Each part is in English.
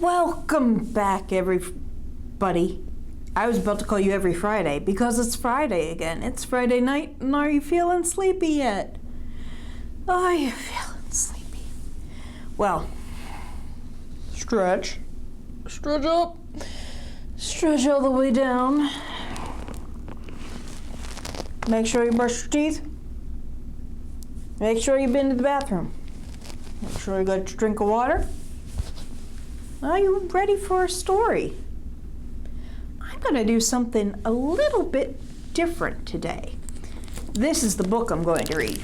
Welcome back, everybody. I was about to call you every Friday because it's Friday again. It's Friday night, and are you feeling sleepy yet? Are you feeling sleepy? Well, stretch up, stretch all the way down. Make sure you brush your teeth. Make sure you've been to the bathroom. Make sure you got your drink of water. Are you ready for a story? I'm going to do something a little bit different today. This is the book I'm going to read.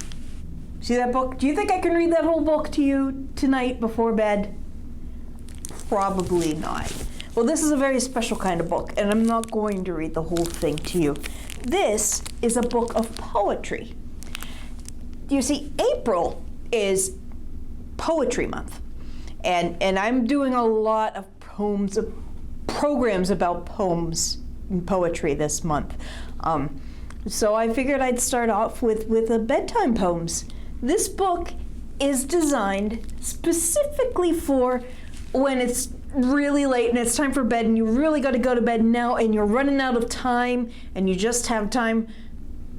See that book? Do you think I can read that whole book to you tonight before bed? Probably not. Well, this is a very special kind of book, and I'm not going to read the whole thing to you. This is a book of poetry. You see, April is Poetry Month. And I'm doing a lot of programs about poems and poetry this month. So I figured I'd start off with a bedtime poems. This book is designed specifically for when it's really late and it's time for bed and you really got to go to bed now and you're running out of time and you just have time.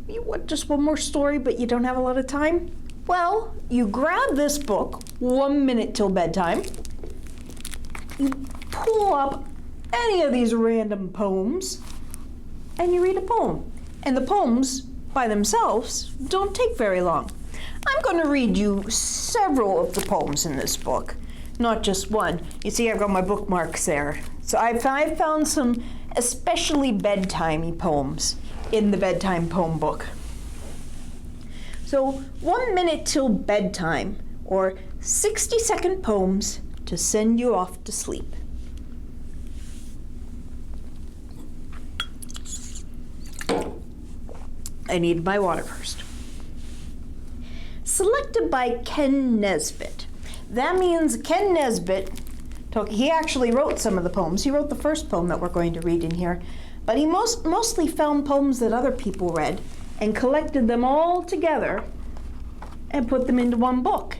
You want just one more story, but you don't have a lot of time? Well, you grab this book, 1 minute till bedtime, you pull up any of these random poems, and you read a poem. And the poems, by themselves, don't take very long. I'm going to read you several of the poems in this book, not just one. You see, I've got my bookmarks there. So I found some especially bedtimey poems in the bedtime poem book. So 1 minute till bedtime, or 60-second poems to send you off to sleep. I need my water first. Selected by Kenn Nesbitt. That means Kenn Nesbitt, he actually wrote some of the poems. He wrote the first poem that we're going to read in here, but he mostly found poems that other people read and collected them all together and put them into one book.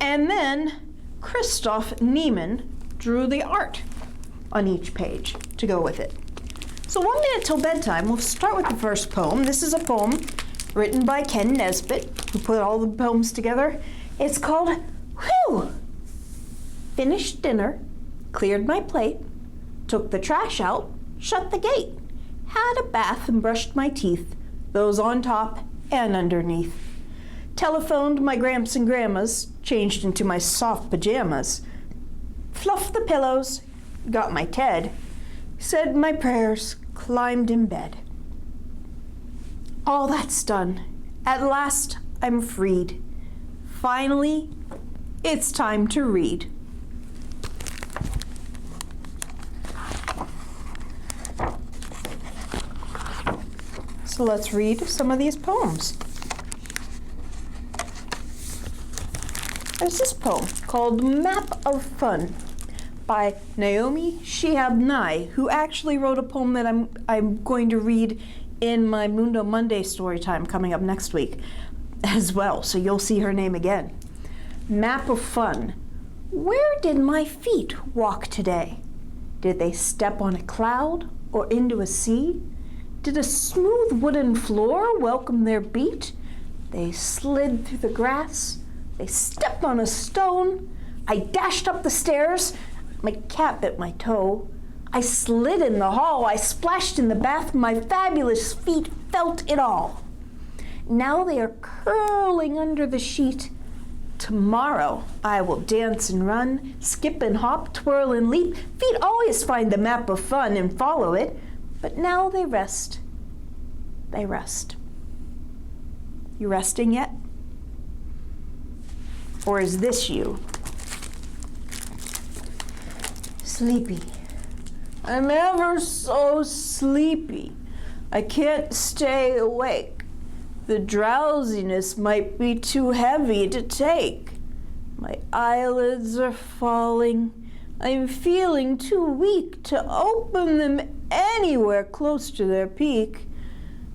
And then Christoph Niemann drew the art on each page to go with it. So 1 minute till bedtime, we'll start with the first poem. This is a poem written by Kenn Nesbitt, who put all the poems together. It's called, Whew! Finished dinner, cleared my plate, took the trash out, shut the gate, had a bath and brushed my teeth, those on top and underneath. Telephoned my gramps and grandmas, changed into my soft pajamas, fluffed the pillows, got my Ted, said my prayers, climbed in bed. All that's done. At last, I'm freed. Finally, it's time to read. So let's read some of these poems. There's this poem called Map of Fun by Naomi Shihab Nye, who actually wrote a poem that I'm going to read in my Mundo Monday story time coming up next week as well, so you'll see her name again. Map of Fun. Where did my feet walk today? Did they step on a cloud or into a sea? Did a smooth wooden floor welcome their beat? They slid through the grass. They stepped on a stone. I dashed up the stairs. My cat bit my toe. I slid in the hall. I splashed in the bath. My fabulous feet felt it all. Now they are curling under the sheet. Tomorrow I will dance and run, skip and hop, twirl and leap. Feet always find the map of fun and follow it. But now they rest. They rest. You resting yet? Or is this you? Sleepy. I'm ever so sleepy. I can't stay awake. The drowsiness might be too heavy to take. My eyelids are falling. I'm feeling too weak to open them anywhere close to their peak.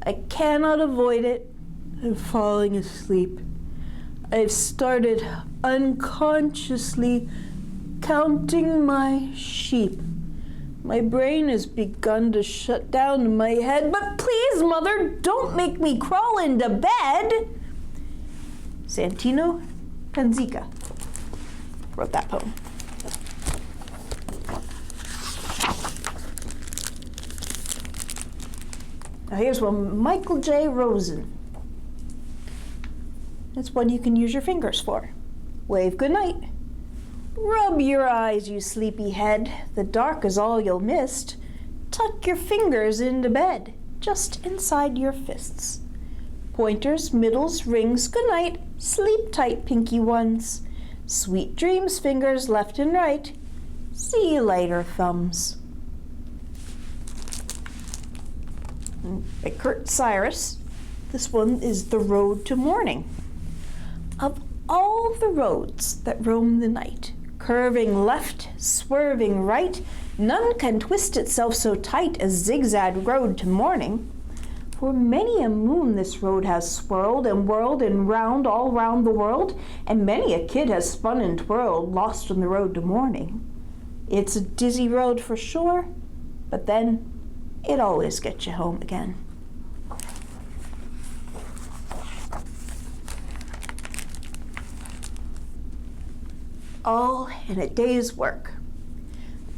I cannot avoid it. I'm falling asleep. I've started unconsciously counting my sheep. My brain has begun to shut down in my head, but please, Mother, don't make me crawl into bed. Santino Panzica wrote that poem. Now here's one, Michael J. Rosen. It's one you can use your fingers for. Wave goodnight. Rub your eyes, you sleepy head. The dark is all you'll miss. Tuck your fingers into bed, just inside your fists. Pointers, middles, rings, goodnight. Sleep tight, pinky ones. Sweet dreams, fingers left and right. See you later, thumbs. By Kurt Cyrus. This one is The Road to Morning. Of all the roads that roam the night, curving left, swerving right, none can twist itself so tight as zigzag road to morning. For many a moon this road has swirled and whirled and round all round the world, and many a kid has spun and twirled, lost on the road to morning. It's a dizzy road for sure, but then it always gets you home again. All in a day's work.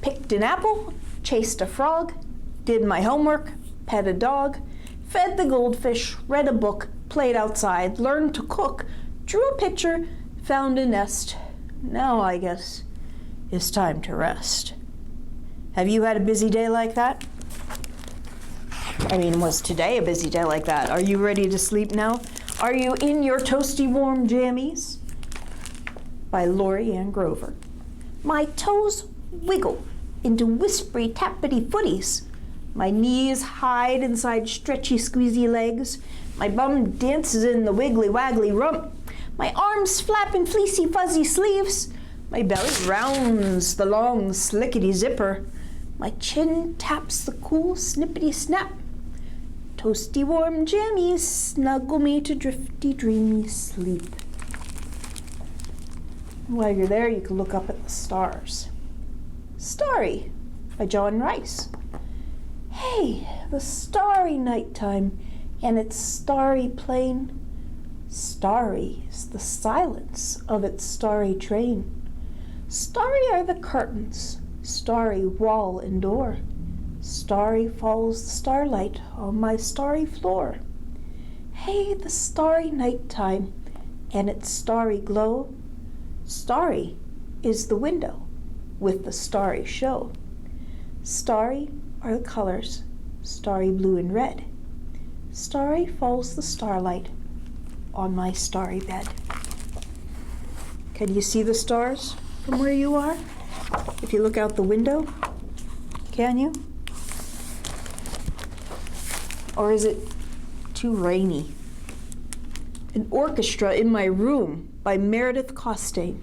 Picked an apple, chased a frog, did my homework, pet a dog, fed the goldfish, read a book, played outside, learned to cook, drew a picture, found a nest. Now I guess it's time to rest. Have you had a busy day like that? I mean, was today a busy day like that? Are you ready to sleep now? Are you in your toasty warm jammies? By Lori Ann Grover. My toes wiggle into whispery tappity footies. My knees hide inside stretchy squeezy legs. My bum dances in the wiggly waggly rump. My arms flap in fleecy fuzzy sleeves. My belly rounds the long slickety zipper. My chin taps the cool snippety snap. Toasty warm jammies snuggle me to drifty dreamy sleep. While you're there, you can look up at the stars. Starry by John Rice. Hey, the starry nighttime and its starry plain. Starry is the silence of its starry train. Starry are the curtains, starry wall and door. Starry falls the starlight on my starry floor. Hey, the starry nighttime and its starry glow. Starry is the window with the starry show. Starry are the colors, starry blue and red. Starry falls the starlight on my starry bed. Can you see the stars from where you are? If you look out the window, can you? Or is it too rainy? An orchestra in my room by Meredith Costain.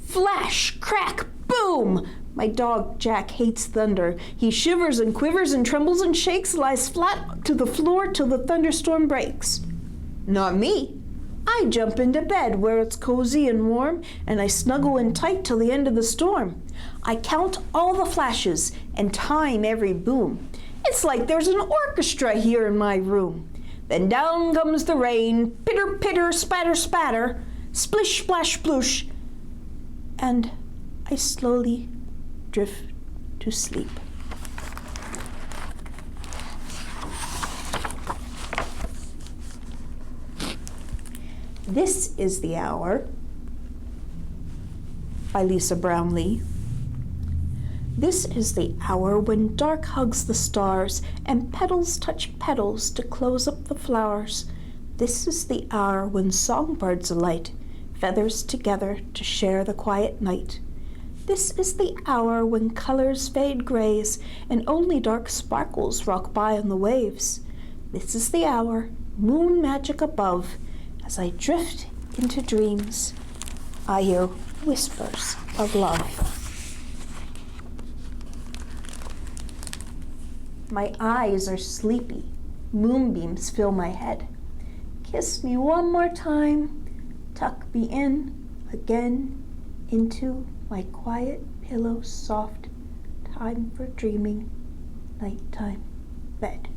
Flash, crack, boom! My dog Jack hates thunder. He shivers and quivers and trembles and shakes, lies flat to the floor till the thunderstorm breaks. Not me. I jump into bed where it's cozy and warm, and I snuggle in tight till the end of the storm. I count all the flashes and time every boom. It's like there's an orchestra here in my room. Then down comes the rain, pitter, pitter, spatter, spatter, splish, splash, sploosh, and I slowly drift to sleep. This is the Hour by Lisa Brownlee. This is the hour when dark hugs the stars and petals touch petals to close up the flowers. This is the hour when songbirds alight, feathers together to share the quiet night. This is the hour when colors fade grays and only dark sparkles rock by on the waves. This is the hour, moon magic above, as I drift into dreams, I hear whispers of love. My eyes are sleepy, moonbeams fill my head. Kiss me one more time, tuck me in again into my quiet pillow soft, time for dreaming, nighttime bed.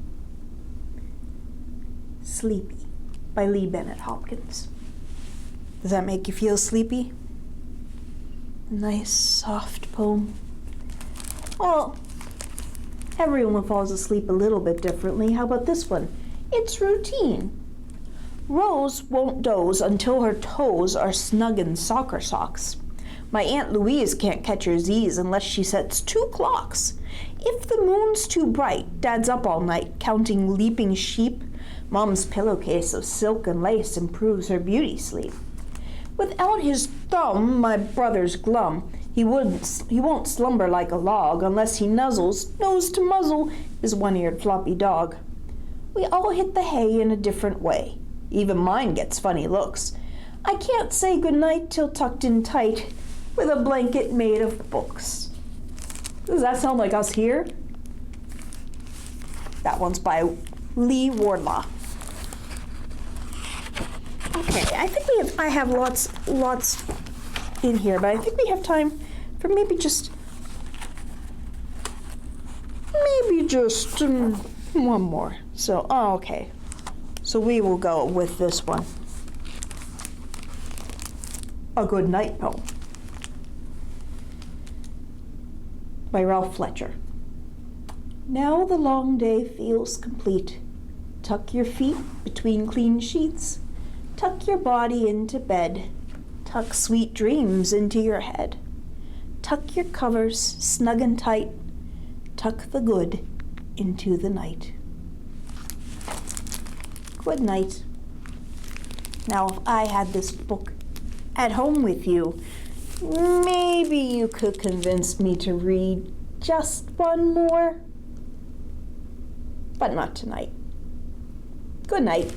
Sleepy by Lee Bennett Hopkins. Does that make you feel sleepy? Nice, soft poem. Well, everyone falls asleep a little bit differently. How about this one? It's routine. Rose won't doze until her toes are snug in soccer socks. My Aunt Louise can't catch her Z's unless she sets 2 clocks. If the moon's too bright, Dad's up all night counting leaping sheep. Mom's pillowcase of silk and lace improves her beauty sleep. Without his thumb, my brother's glum. He won't slumber like a log unless he nuzzles, nose to muzzle, his one-eared floppy dog. We all hit the hay in a different way. Even mine gets funny looks. I can't say goodnight till tucked in tight with a blanket made of books. Does that sound like us here? That one's by Lee Wardlaw. Okay, I think I have lots in here, but I think we have time for maybe just one more. So, okay. So we will go with this one. A Good Night Poem by Ralph Fletcher. Now the long day feels complete. Tuck your feet between clean sheets. Tuck your body into bed. Tuck sweet dreams into your head. Tuck your covers snug and tight. Tuck the good into the night. Good night. Now, if I had this book at home with you, maybe you could convince me to read just one more, but not tonight. Good night.